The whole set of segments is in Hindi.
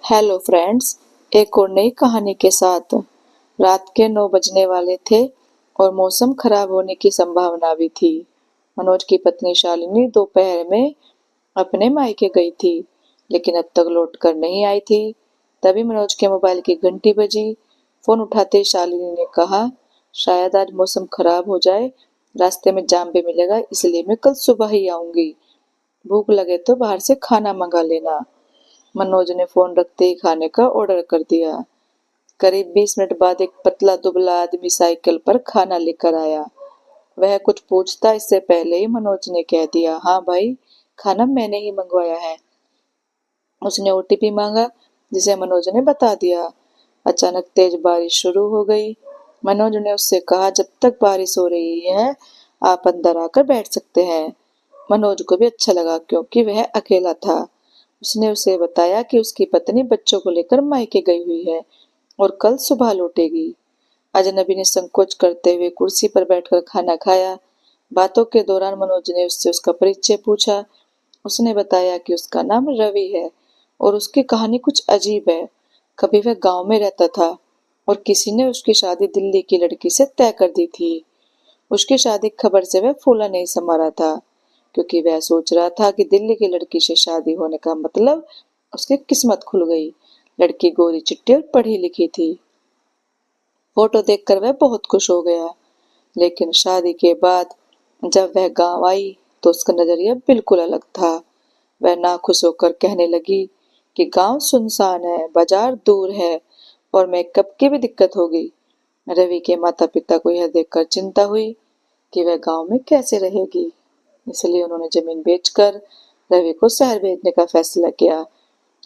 हेलो फ्रेंड्स, एक और नई कहानी के साथ। रात के 9 बजने वाले थे और मौसम खराब होने की संभावना भी थी। मनोज की पत्नी शालिनी दोपहर में अपने मायके गई थी, लेकिन अब तक लौट कर नहीं आई थी। तभी मनोज के मोबाइल की घंटी बजी। फोन उठाते शालिनी ने कहा, शायद आज मौसम खराब हो जाए, रास्ते में जाम भी मिलेगा, इसलिए मैं कल सुबह ही आऊंगी। भूख लगे तो बाहर से खाना मंगा लेना। मनोज ने फोन रखते ही खाने का ऑर्डर कर दिया। करीब 20 मिनट बाद एक पतला दुबला आदमी साइकिल पर खाना लेकर आया। वह कुछ पूछता इससे पहले ही मनोज ने कह दिया, हाँ भाई, खाना मैंने ही मंगवाया है। उसने ओटीपी मांगा, जिसे मनोज ने बता दिया। अचानक तेज बारिश शुरू हो गई। मनोज ने उससे कहा, जब तक बारिश हो रही है आप अंदर आकर बैठ सकते हैं। मनोज को भी अच्छा लगा, क्योंकि वह अकेला था। उसने उसे बताया कि उसकी पत्नी बच्चों को लेकर मायके गई हुई है और कल सुबह लौटेगी। अजनबी ने संकोच करते हुए कुर्सी पर बैठकर खाना खाया। बातों के दौरान मनोज ने उससे उसका परिचय पूछा। उसने बताया कि उसका नाम रवि है और उसकी कहानी कुछ अजीब है। कभी वह गांव में रहता था और किसी ने उसकी शादी दिल्ली की लड़की से तय कर दी थी। उसकी शादी की खबर से वह फूला नहीं समा रहा था, क्योंकि वह सोच रहा था कि दिल्ली की लड़की से शादी होने का मतलब उसकी किस्मत खुल गई। लड़की गोरी चिट्टी और पढ़ी लिखी थी। फोटो देखकर वह बहुत खुश हो गया, लेकिन शादी के बाद जब वह गांव आई तो उसका नजरिया बिल्कुल अलग था। वह नाखुश होकर कहने लगी कि गांव सुनसान है, बाजार दूर है और मेकअप की भी दिक्कत होगी। रवि के माता पिता को यह देखकर चिंता हुई कि वह गांव में कैसे रहेगी, इसलिए उन्होंने जमीन बेचकर रवि को शहर भेजने का फैसला किया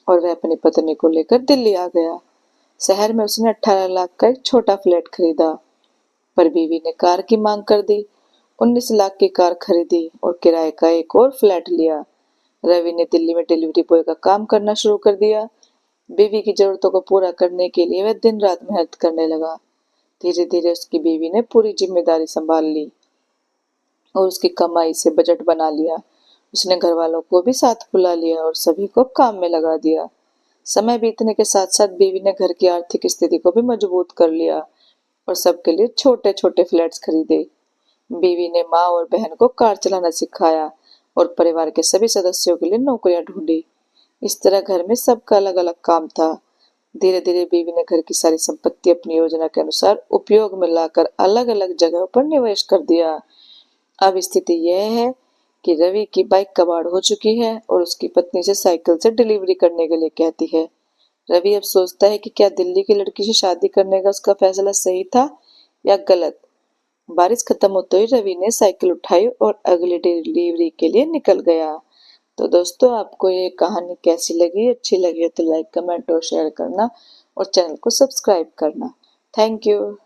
और वह अपनी पत्नी को लेकर दिल्ली आ गया। शहर में उसने 18 लाख का एक छोटा फ्लैट खरीदा, पर बीवी ने कार की मांग कर दी। 19 लाख की कार खरीदी और किराए का एक और फ्लैट लिया। रवि ने दिल्ली में डिलीवरी बॉय का काम करना शुरू कर दिया। बीवी की जरूरतों को पूरा करने के लिए वह दिन रात मेहनत करने लगा। धीरे धीरे उसकी बीवी ने पूरी जिम्मेदारी संभाल ली और उसकी कमाई से बजट बना लिया। उसने घर वालों को भी साथ बुला लिया और सभी को काम में लगा दिया। समय बीतने के साथ साथ बीवी ने घर की आर्थिक स्थिति को भी मजबूत कर लिया और सबके लिए छोटे छोटे फ्लैट्स खरीदे। बीवी ने माँ और बहन को कार चलाना सिखाया और परिवार के सभी सदस्यों के लिए नौकरियां ढूंढी। इस तरह घर में सबका अलग अलग काम था। धीरे धीरे बीवी ने घर की सारी संपत्ति अपनी योजना के अनुसार उपयोग में लाकर अलग अलग जगहों पर निवेश कर दिया। अब स्थिति यह है कि रवि की बाइक कबाड़ हो चुकी है और उसकी पत्नी से साइकिल से डिलीवरी करने के लिए कहती है। रवि अब सोचता है कि क्या दिल्ली की लड़की से शादी करने का उसका फैसला सही था या गलत। बारिश खत्म होते ही रवि ने साइकिल उठाई और अगली डिलीवरी के लिए निकल गया। तो दोस्तों, आपको ये कहानी कैसी लगी? अच्छी लगी तो लाइक, कमेंट और शेयर करना और चैनल को सब्सक्राइब करना। Thank you.